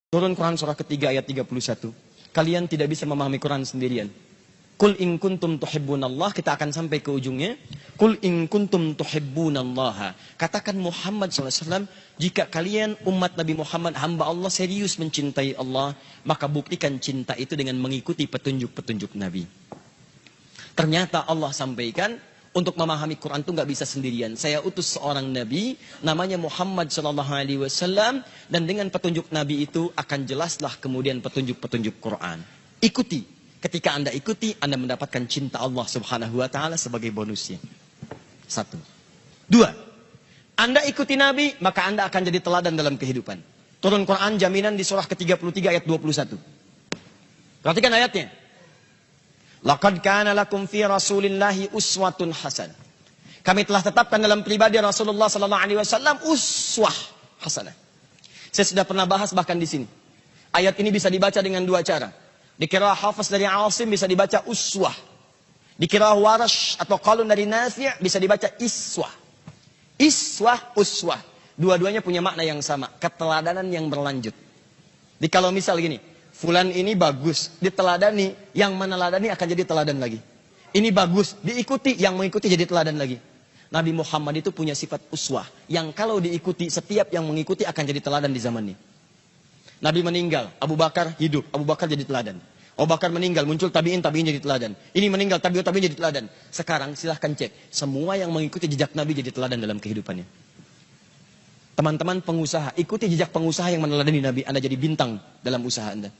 Turun Quran surah ketiga ayat 31. Kalian tidak bisa memahami Quran sendirian. Qul in kuntum tuhibbunallah, kita akan sampai ke ujungnya. Qul in kuntum tuhibbunallaha. Katakan Muhammad SAW, jika kalian umat Nabi Muhammad, hamba Allah serius mencintai Allah, maka buktikan cinta itu dengan mengikuti petunjuk-petunjuk Nabi. Ternyata Allah sampaikan, untuk memahami Quran itu nggak bisa sendirian. Saya utus seorang Nabi, namanya Muhammad SAW, dan dengan petunjuk Nabi itu akan jelaslah kemudian petunjuk-petunjuk Quran. Ikuti. Ketika Anda ikuti, Anda mendapatkan cinta Allah Subhanahu Wa Taala sebagai bonusnya. 1. 2. Anda ikuti Nabi, maka Anda akan jadi teladan dalam kehidupan. Turun Quran jaminan di surah ke-33 ayat 21. Perhatikan ayatnya. Laqad kana lakum fi Rasulillahi uswatun hasanah. Kami telah tetapkan dalam pribadi Rasulullah sallallahu alaihi wasallam uswah hasanah. Saya sudah pernah bahas bahkan di sini. Ayat ini bisa dibaca dengan dua cara. Di qiraah Hafiz dari Asim bisa dibaca uswah. Di qiraah Warash atau Qalun dari Nafi' bisa dibaca iswah. Iswah, uswah. Dua-duanya punya makna yang sama, keteladanan yang berlanjut. Jadi kalau misal gini, fulan ini bagus, diteladani, yang meneladani akan jadi teladan lagi. Ini bagus, diikuti, yang mengikuti jadi teladan lagi. Nabi Muhammad itu punya sifat uswah, yang kalau diikuti, setiap yang mengikuti akan jadi teladan di zamannya. Nabi meninggal, Abu Bakar hidup, Abu Bakar jadi teladan. Abu Bakar meninggal, muncul tabi'in, tabi'in jadi teladan. Ini meninggal, tabi'in jadi teladan. Sekarang silahkan cek, semua yang mengikuti jejak Nabi jadi teladan dalam kehidupannya. Teman-teman pengusaha, ikuti jejak pengusaha yang meneladani Nabi, Anda jadi bintang dalam usaha Anda.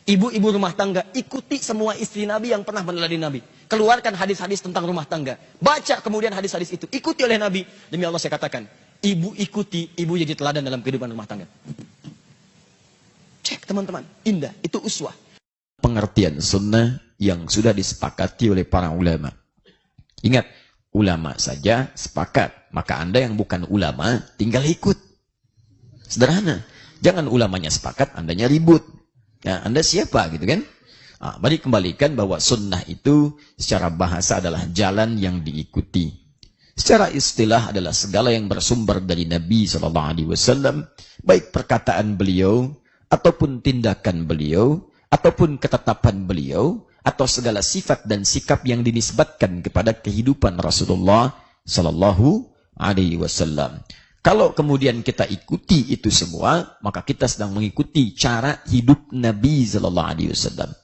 Ibu-ibu rumah tangga, ikuti semua istri Nabi yang pernah meneladani Nabi. Keluarkan hadis-hadis tentang rumah tangga. Baca kemudian hadis-hadis itu. Ikuti oleh Nabi. Demi Allah saya katakan, ibu ikuti, ibu jadi teladan dalam kehidupan rumah tangga. Cek teman-teman, indah, itu uswah. Pengertian sunnah yang sudah disepakati oleh para ulama. Ingat, ulama saja sepakat. Maka Anda yang bukan ulama, tinggal ikut. Sederhana. Jangan ulamanya sepakat, Andanya ribut. Ya, Anda siapa gitu kan? Mari kembalikan bahwa sunnah itu secara bahasa adalah jalan yang diikuti. Secara istilah adalah segala yang bersumber dari Nabi SAW, baik perkataan beliau, ataupun tindakan beliau, ataupun ketetapan beliau, atau segala sifat dan sikap yang dinisbatkan kepada kehidupan Rasulullah SAW. Kalau kemudian kita ikuti itu semua, maka kita sedang mengikuti cara hidup Nabi SAW.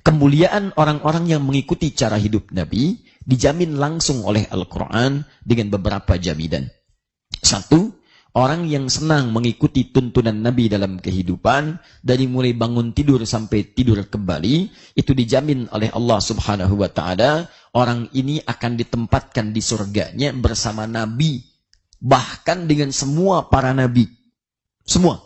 Kemuliaan orang-orang yang mengikuti cara hidup Nabi dijamin langsung oleh Al-Quran dengan beberapa jaminan. 1. Orang yang senang mengikuti tuntunan Nabi dalam kehidupan, dari mulai bangun tidur sampai tidur kembali, itu dijamin oleh Allah Subhanahu Wa Taala. Orang ini akan ditempatkan di surganya bersama Nabi. Bahkan dengan semua para nabi. Semua.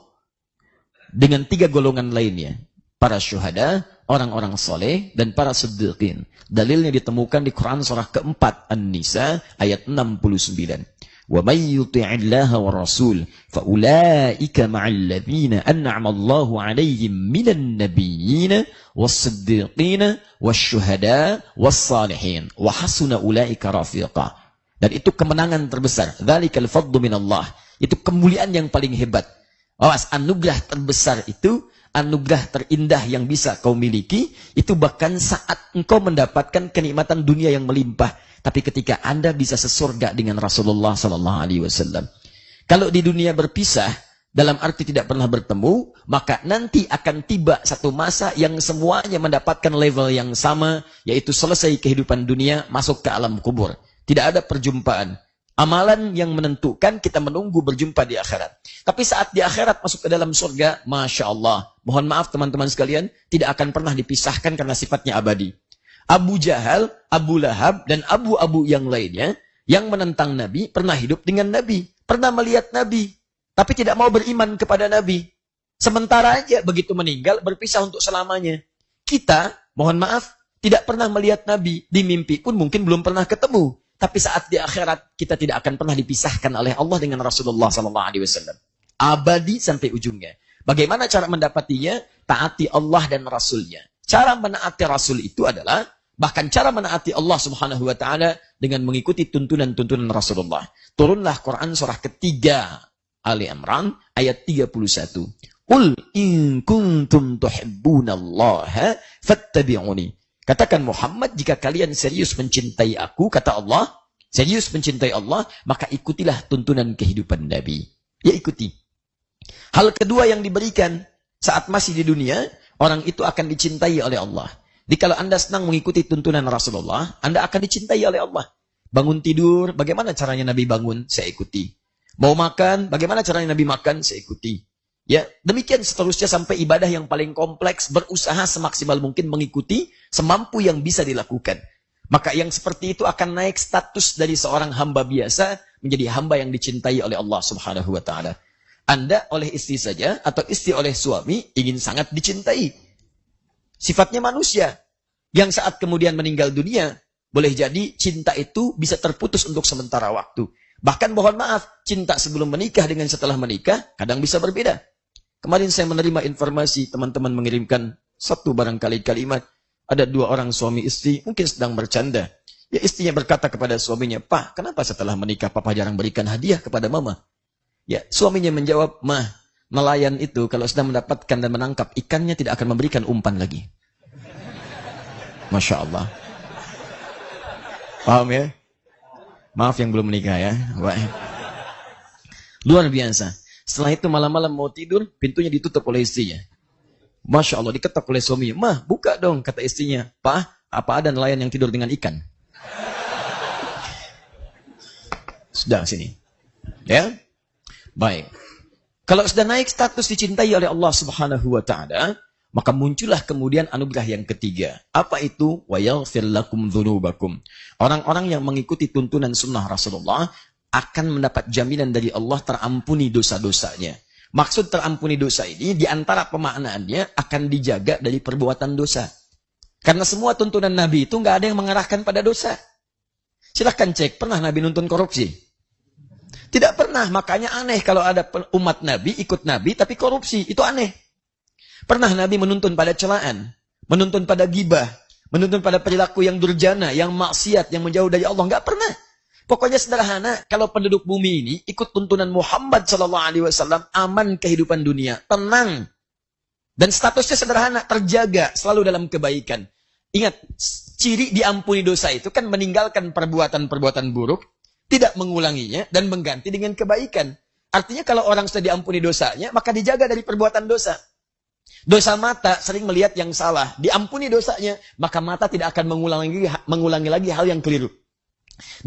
Dengan 3 golongan lainnya. Para syuhada, orang-orang soleh, dan para siddiqin. Dalilnya ditemukan di Quran surah keempat An-Nisa ayat 69. وَمَنْ يُطِعِ اللَّهَ وَرَسُولَهُ فَأُولَئِكَ مَعَ الَّذِينَ أَنْعَمَ اللَّهُ عَلَيْهِمْ مِنَ النَّبِيِّينَ وَالصِّدِّيقِينَ وَالشُّهَدَاءِ وَالصَّالِحِينَ وَحَسُنَ أُولَئِكَ رَفِيقًا. Dan itu kemenangan terbesar. Dzalikal fadlu minallah. Itu kemuliaan yang paling hebat. Awas, anugerah terbesar itu, anugerah terindah yang bisa kau miliki, itu bahkan saat engkau mendapatkan kenikmatan dunia yang melimpah. Tapi ketika Anda bisa sesurga dengan Rasulullah SAW. Kalau di dunia berpisah, dalam arti tidak pernah bertemu, maka nanti akan tiba satu masa yang semuanya mendapatkan level yang sama, yaitu selesai kehidupan dunia, masuk ke alam kubur. Tidak ada perjumpaan. Amalan yang menentukan kita menunggu berjumpa di akhirat. Tapi saat di akhirat masuk ke dalam surga, Masya Allah. Mohon maaf teman-teman sekalian, tidak akan pernah dipisahkan karena sifatnya abadi. Abu Jahal, Abu Lahab, dan abu-abu yang lainnya, yang menentang Nabi, pernah hidup dengan Nabi. Pernah melihat Nabi. Tapi tidak mau beriman kepada Nabi. Sementara aja begitu meninggal, berpisah untuk selamanya. Kita, mohon maaf, tidak pernah melihat Nabi. Di mimpi pun mungkin belum pernah ketemu. Tapi saat di akhirat, kita tidak akan pernah dipisahkan oleh Allah dengan Rasulullah SAW. Abadi sampai ujungnya. Bagaimana cara mendapatinya? Taati Allah dan Rasulnya. Cara menaati Rasul itu adalah, bahkan cara menaati Allah Subhanahu Wa Taala dengan mengikuti tuntunan-tuntunan Rasulullah. Turunlah Quran surah ketiga Ali Imran ayat 31. Qul in kuntum tuhibbunallaha fattabi'uni. Katakan Muhammad, jika kalian serius mencintai aku, kata Allah, serius mencintai Allah, maka ikutilah tuntunan kehidupan Nabi. Ya, ikuti. Hal kedua yang diberikan saat masih di dunia, orang itu akan dicintai oleh Allah. Jadi kalau Anda senang mengikuti tuntunan Rasulullah, Anda akan dicintai oleh Allah. Bangun tidur, bagaimana caranya Nabi bangun? Saya ikuti. Mau makan, bagaimana caranya Nabi makan? Saya ikuti. Ya, demikian seterusnya sampai ibadah yang paling kompleks, berusaha semaksimal mungkin mengikuti semampu yang bisa dilakukan. Maka yang seperti itu akan naik status dari seorang hamba biasa menjadi hamba yang dicintai oleh Allah Subhanahu wa taala. Anda oleh istri saja atau istri oleh suami ingin sangat dicintai. Sifatnya manusia yang saat kemudian meninggal dunia, boleh jadi cinta itu bisa terputus untuk sementara waktu. Bahkan mohon maaf, cinta sebelum menikah dengan setelah menikah kadang bisa berbeda. Kemarin saya menerima informasi teman-teman mengirimkan satu barangkali kalimat. Ada dua orang suami istri mungkin sedang bercanda. Ya, istrinya berkata kepada suaminya, "Pak, kenapa setelah menikah Papa jarang berikan hadiah kepada Mama?" Ya, suaminya menjawab, "Mah, nelayan itu kalau sudah mendapatkan dan menangkap ikannya tidak akan memberikan umpan lagi." Masya Allah. Paham ya? Maaf yang belum menikah ya. Baik. Luar biasa. Setelah itu malam-malam mau tidur, pintunya ditutup oleh istrinya. Masya Allah, diketok oleh suaminya. "Mah, buka dong," kata istrinya. "Pak, apa ada nelayan yang tidur dengan ikan?" Sudah sini. Ya? Baik. Kalau sudah naik status dicintai oleh Allah Subhanahu wa taala, maka muncullah kemudian anugerah yang ketiga. Apa itu? Wa yaghfir lakum dzunubakum. Orang-orang yang mengikuti tuntunan sunnah Rasulullah akan mendapat jaminan dari Allah terampuni dosa-dosanya. Maksud terampuni dosa ini, di antara pemaknaannya akan dijaga dari perbuatan dosa. Karena semua tuntunan Nabi itu nggak ada yang mengarahkan pada dosa. Silahkan cek, pernah Nabi nuntun korupsi? Tidak pernah, makanya aneh kalau ada umat Nabi, ikut Nabi, tapi korupsi. Itu aneh. Pernah Nabi menuntun pada celaan, menuntun pada gibah, menuntun pada perilaku yang durjana, yang maksiat, yang menjauh dari Allah? Enggak pernah. Pokoknya sederhana, kalau penduduk bumi ini ikut tuntunan Muhammad SAW, aman kehidupan dunia, tenang. Dan statusnya sederhana, terjaga, selalu dalam kebaikan. Ingat, ciri diampuni dosa itu kan meninggalkan perbuatan-perbuatan buruk, tidak mengulanginya, dan mengganti dengan kebaikan. Artinya kalau orang sudah diampuni dosanya, maka dijaga dari perbuatan dosa. Dosa mata sering melihat yang salah. Diampuni dosanya, maka mata tidak akan mengulangi lagi hal yang keliru.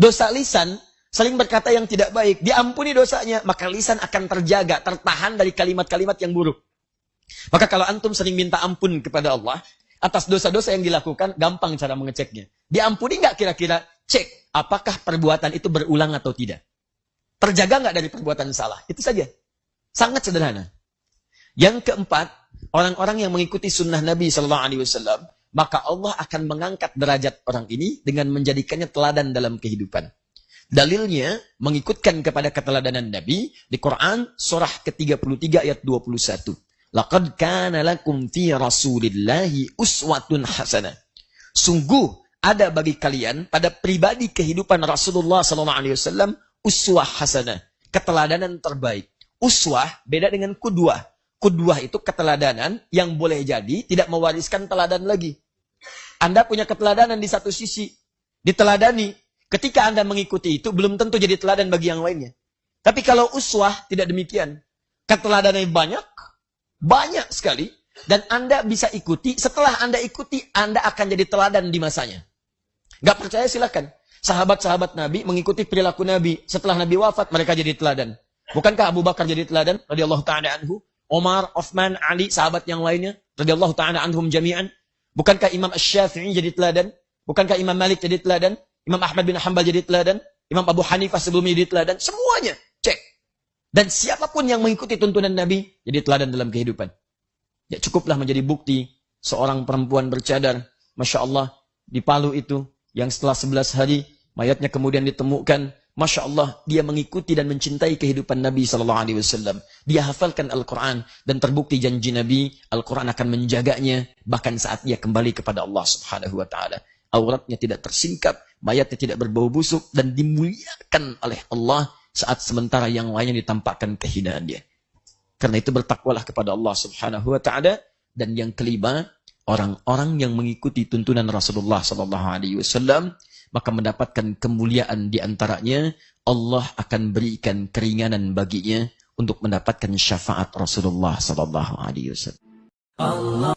Dosa lisan sering berkata yang tidak baik. Diampuni dosanya, maka lisan akan terjaga, tertahan dari kalimat-kalimat yang buruk. Maka kalau antum sering minta ampun kepada Allah atas dosa-dosa yang dilakukan, gampang cara mengeceknya. Diampuni nggak kira-kira? Cek, apakah perbuatan itu berulang atau tidak? Terjaga nggak dari perbuatan salah? Itu saja. Sangat sederhana. Yang keempat, orang-orang yang mengikuti sunnah Nabi SAW, maka Allah akan mengangkat derajat orang ini dengan menjadikannya teladan dalam kehidupan. Dalilnya, mengikutkan kepada keteladanan Nabi, di Quran, surah ke-33 ayat 21. Laqad kana lakum fi rasulillahi uswatun hasanah. Sungguh, ada bagi kalian, pada pribadi kehidupan Rasulullah SAW, uswah hasanah. Keteladanan terbaik. Uswah, beda dengan kudwah. Kudwah itu keteladanan yang boleh jadi tidak mewariskan teladan lagi. Anda punya keteladanan di satu sisi, diteladani. Ketika Anda mengikuti itu, belum tentu jadi teladan bagi yang lainnya. Tapi kalau uswah, tidak demikian. Keteladanannya banyak sekali. Dan Anda bisa ikuti, setelah Anda ikuti, Anda akan jadi teladan di masanya. Gak percaya silakan. Sahabat-sahabat Nabi mengikuti perilaku Nabi. Setelah Nabi wafat, mereka jadi teladan. Bukankah Abu Bakar jadi teladan? Radhiyallahu ta'ala anhu. Umar, Uthman, Ali, sahabat yang lainnya, radhiyallahu ta'ala anhum jami'an. Bukankah Imam Asy-Syafi'i jadi teladan? Bukankah Imam Malik jadi teladan? Imam Ahmad bin Hanbal jadi teladan? Imam Abu Hanifah sebelumnya jadi teladan? Semuanya, cek. Dan siapapun yang mengikuti tuntunan Nabi, jadi teladan dalam kehidupan. Ya, cukuplah menjadi bukti seorang perempuan bercadar, Masya Allah, di Palu itu, yang setelah 11 hari, mayatnya kemudian ditemukan. Masya Allah, dia mengikuti dan mencintai kehidupan Nabi SAW. Dia hafalkan Al-Quran, dan terbukti janji Nabi, Al-Quran akan menjaganya, bahkan saat dia kembali kepada Allah Subhanahu Wa Taala. Auratnya tidak tersingkap, mayatnya tidak berbau busuk, dan dimuliakan oleh Allah saat sementara yang lainnya ditampakkan kehinaan dia. Karena itu bertakwalah kepada Allah Subhanahu wa taala. Dan yang kelima, orang-orang yang mengikuti tuntunan Rasulullah sallallahu alaihi wasallam maka mendapatkan kemuliaan di antaranya Allah akan berikan keringanan baginya untuk mendapatkan syafaat Rasulullah sallallahu alaihi wasallam. Allah